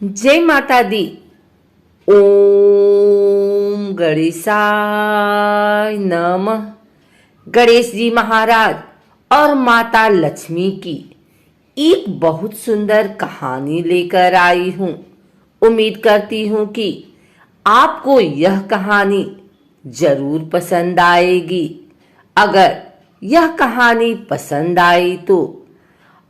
जय माता दी। ओम गणेशाय नमः। गणेश जी महाराज और माता लक्ष्मी की एक बहुत सुंदर कहानी लेकर आई हूँ। उम्मीद करती हूँ कि आपको यह कहानी जरूर पसंद आएगी। अगर यह कहानी पसंद आई तो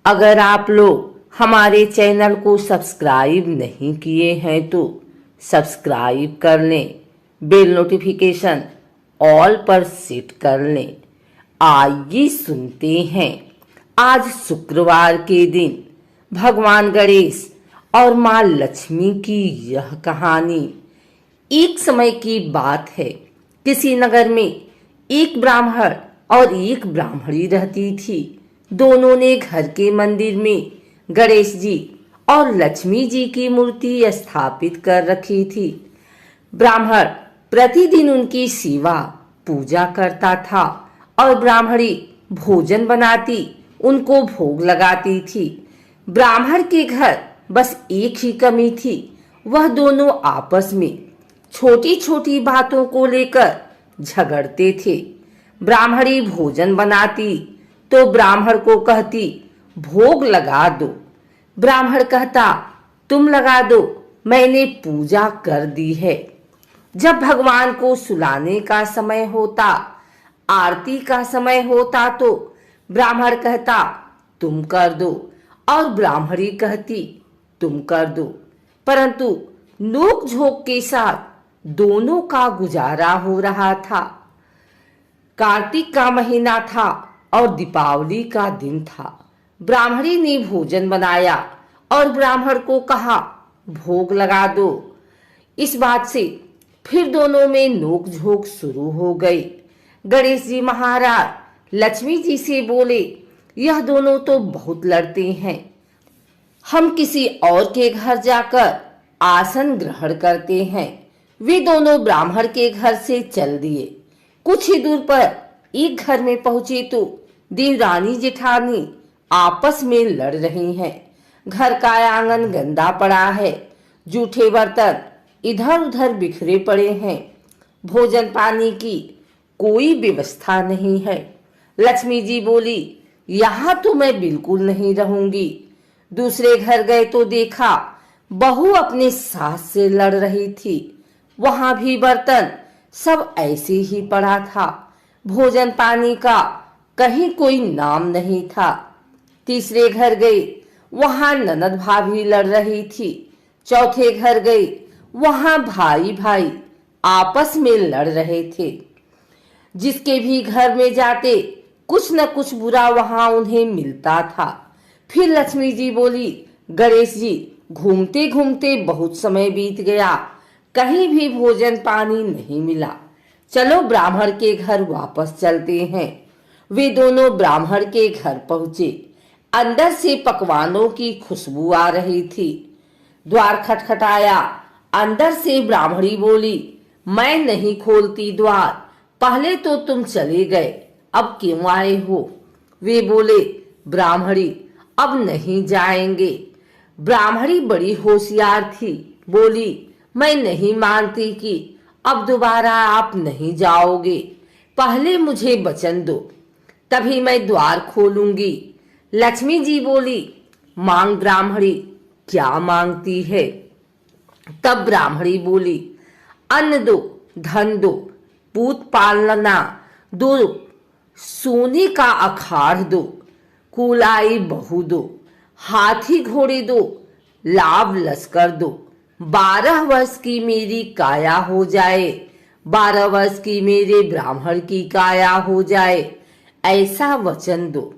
अगर आप लोग हमारे चैनल को सब्सक्राइब नहीं किए हैं तो सब्सक्राइब कर लें, बेल नोटिफिकेशन ऑल पर सेट कर लें। आइए सुनते हैं आज शुक्रवार के दिन भगवान गणेश और माँ लक्ष्मी की यह कहानी। एक समय की बात है, किसी नगर में एक ब्राह्मण और एक ब्राह्मणी रहती थी। दोनों ने घर के मंदिर में गणेश जी और लक्ष्मी जी की मूर्ति स्थापित कर रखी थी। ब्राह्मण प्रतिदिन उनकी सेवा पूजा करता था और ब्राह्मणी भोजन बनाती, उनको भोग लगाती थी। ब्राह्मण के घर बस एक ही कमी थी, वह दोनों आपस में छोटी छोटी बातों को लेकर झगड़ते थे। ब्राह्मणी भोजन बनाती तो ब्राह्मण को कहती भोग लगा दो। ब्राह्मण कहता तुम लगा दो, मैंने पूजा कर दी है। जब भगवान को सुलाने का समय होता, आरती का समय होता तो ब्राह्मण कहता तुम कर दो और ब्राह्मणी कहती तुम कर दो। परंतु नोक झोंक के साथ दोनों का गुजारा हो रहा था। कार्तिक का महीना था और दीपावली का दिन था। ब्राह्मणी ने भोजन बनाया और ब्राह्मण को कहा भोग लगा दो। इस बात से फिर दोनों में नोक झोंक शुरू हो गई। गणेश जी महाराज लक्ष्मी जी से बोले यह दोनों तो बहुत लड़ते हैं, हम किसी और के घर जाकर आसन ग्रहण करते हैं। वे दोनों ब्राह्मण के घर से चल दिए। कुछ ही दूर पर एक घर में पहुंचे तो देवरानी जेठानी आपस में लड़ रही हैं। घर का आंगन गंदा पड़ा है, जूठे बर्तन इधर उधर बिखरे पड़े हैं, भोजन पानी की कोई व्यवस्था नहीं है। लक्ष्मी जी बोली यहाँ तो मैं बिल्कुल नहीं रहूंगी। दूसरे घर गए तो देखा बहू अपने सास से लड़ रही थी। वहां भी बर्तन सब ऐसे ही पड़ा था, भोजन पानी का कहीं कोई नाम नहीं था। तीसरे घर गई, वहां ननद भाभी लड़ रही थी। चौथे घर गई, वहां भाई भाई आपस में लड़ रहे थे। जिसके भी घर में जाते कुछ न कुछ बुरा वहां उन्हें मिलता था। फिर लक्ष्मी जी बोली गणेश जी घूमते घूमते बहुत समय बीत गया, कहीं भी भोजन पानी नहीं मिला, चलो ब्राह्मण के घर वापस चलते हैं। वे दोनों ब्राह्मण के घर पहुंचे। अंदर से पकवानों की खुशबू आ रही थी। द्वार खटखटाया। अंदर से ब्राह्मणी बोली मैं नहीं खोलती द्वार, पहले तो तुम चले गए, अब क्यों आए हो? वे बोले ब्राह्मणी अब नहीं जाएंगे। ब्राह्मणी बड़ी होशियार थी, बोली मैं नहीं मानती कि अब दोबारा आप नहीं जाओगे, पहले मुझे वचन दो तभी मैं द्वार खोलूंगी। लक्ष्मी जी बोली मांग ब्राह्मणी, क्या मांगती है? तब ब्राह्मणी बोली अन्न दो, धन दो, पूत पालना दो, सोने का अखाड़ दो, कुलाई बहू दो, हाथी घोड़े दो, लाभ लश्कर दो, 12 वर्ष की मेरी काया हो जाए, 12 वर्ष की मेरे ब्राह्मण की काया हो जाए, ऐसा वचन दो।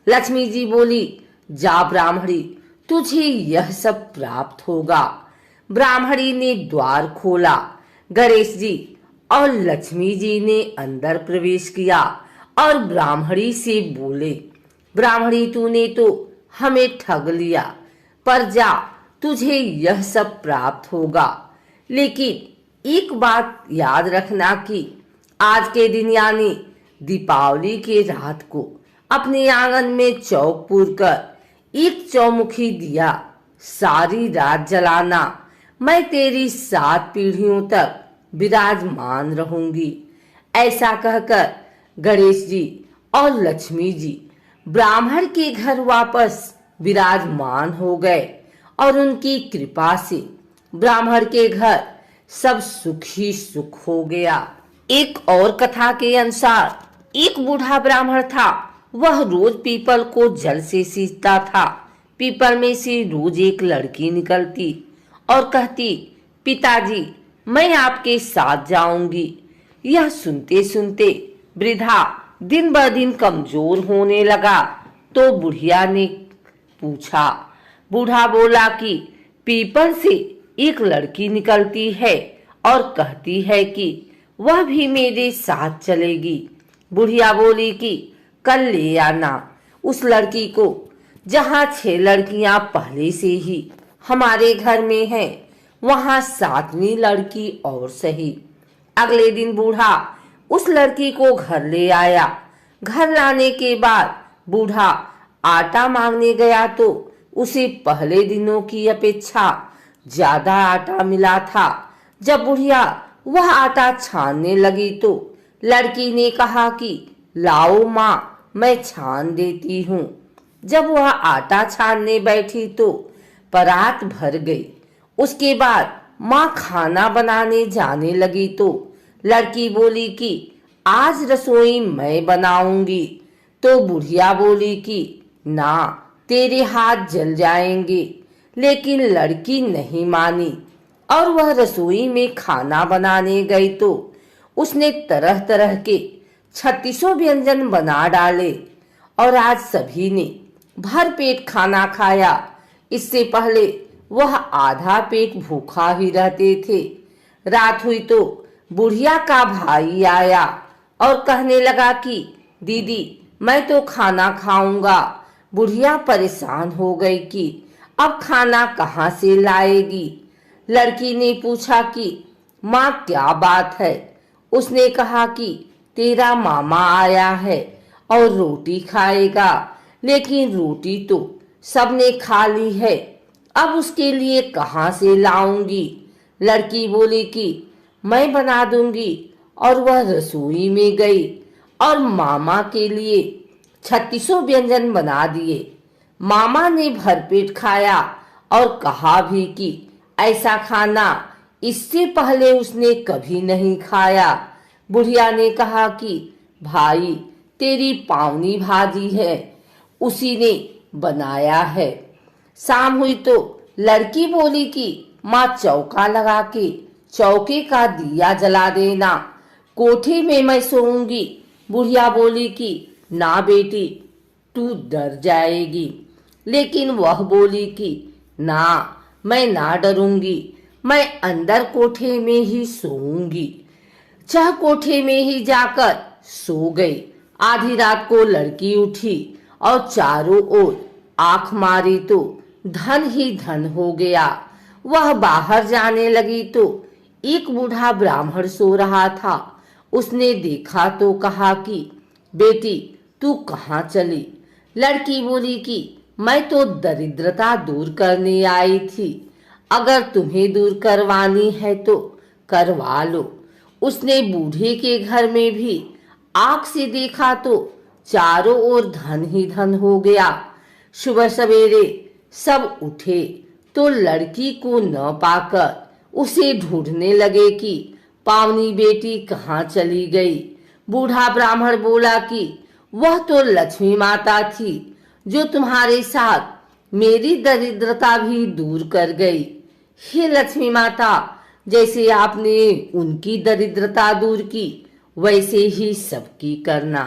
लक्ष्मी जी बोली जा ब्राह्मणी, तुझे यह सब प्राप्त होगा। ब्राह्मणी ने द्वार खोला। गणेश जी और लक्ष्मी जी ने अंदर प्रवेश किया और ब्राह्मणी से बोले ब्राह्मणी तूने तो हमें ठग लिया, पर जा तुझे यह सब प्राप्त होगा। लेकिन एक बात याद रखना कि आज के दिन यानी दीपावली के रात को अपने आंगन में चौक पूर कर एक चौमुखी दिया सारी रात जलाना, मैं तेरी 7 पीढ़ियों तक विराजमान रहूंगी। ऐसा कहकर गणेश जी और लक्ष्मी जी ब्राह्मण के घर वापस विराजमान हो गए और उनकी कृपा से ब्राह्मण के घर सब सुख ही सुख हो गया। एक और कथा के अनुसार एक बूढ़ा ब्राह्मण था। वह रोज पीपल को जल से सींचता था। पीपल में से रोज एक लड़की निकलती और कहती, पिताजी मैं आपके साथ जाऊंगी। यह सुनते सुनते वृद्धा दिन ब दिन कमजोर होने लगा। तो बुढ़िया ने पूछा। बूढ़ा बोला कि पीपल से एक लड़की निकलती है और कहती है कि वह भी मेरे साथ चलेगी। बुढ़िया बोली कि कल ले आना उस लड़की को। जहाँ 6 लड़कियां पहले से ही हमारे घर में हैं, वहाँ 7वीं लड़की और सही। अगले दिन बूढ़ा उस लड़की को घर ले आया। घर लाने के बाद बूढ़ा आटा मांगने गया तो उसे पहले दिनों की अपेक्षा ज्यादा आटा मिला था। जब बुढ़िया वह आटा छानने लगी तो लड़की ने कहा कि लाओ माँ, मैं छान देती हूँ। जब वह आटा छानने बैठी तो परात भर गई। उसके बाद माँ खाना बनाने जाने लगी तो लड़की बोली कि आज रसोई मैं बनाऊंगी। तो बुढ़िया बोली कि ना, तेरे हाथ जल जाएंगे। लेकिन लड़की नहीं मानी और वह रसोई में खाना बनाने गई तो उसने तरह तरह के 36 व्यंजन बना डाले और आज सभी ने भर पेट खाना खाया। इससे पहले वह आधा पेट भूखा ही रहते थे। रात हुई तो बुढ़िया का भाई आया और कहने लगा कि दीदी मैं तो खाना खाऊंगा। बुढ़िया परेशान हो गई कि अब खाना कहाँ से लाएगी। लड़की ने पूछा कि माँ क्या बात है। उसने कहा कि तेरा मामा आया है और रोटी खाएगा, लेकिन रोटी तो सबने खा ली है, अब उसके लिए कहाँ से लाऊंगी। लड़की बोली कि मैं बना दूंगी और वह रसोई में गई और मामा के लिए 36 व्यंजन बना दिए। मामा ने भरपेट खाया और कहा भी कि ऐसा खाना इससे पहले उसने कभी नहीं खाया। बुढ़िया ने कहा कि भाई तेरी पावनी भाजी है, उसी ने बनाया है। शाम हुई तो लड़की बोली कि माँ चौका लगा के चौके का दिया जला देना, कोठे में मैं सोऊंगी। बुढ़िया बोली कि ना बेटी, तू डर जाएगी। लेकिन वह बोली कि ना, मैं ना डरूंगी, मैं अंदर कोठे में ही सोऊंगी। चाह कोठे में ही जाकर सो गई। आधी रात को लड़की उठी और चारों ओर आंख मारी तो धन ही धन हो गया। वह बाहर जाने लगी तो एक बूढ़ा ब्राह्मण सो रहा था। उसने देखा तो कहा कि बेटी तू कहाँ चली। लड़की बोली कि मैं तो दरिद्रता दूर करने आई थी, अगर तुम्हें दूर करवानी है तो करवा लो। उसने बूढ़े के घर में भी आंख से देखा तो चारों ओर धन ही धन हो गया। सुबह सवेरे सब उठे तो लड़की को न पाकर उसे ढूंढने लगे कि पावनी बेटी कहाँ चली गई। बूढ़ा ब्राह्मण बोला कि वह तो लक्ष्मी माता थी जो तुम्हारे साथ मेरी दरिद्रता भी दूर कर गई। हे लक्ष्मी माता, जैसे आपने उनकी दरिद्रता दूर की वैसे ही सबकी करना।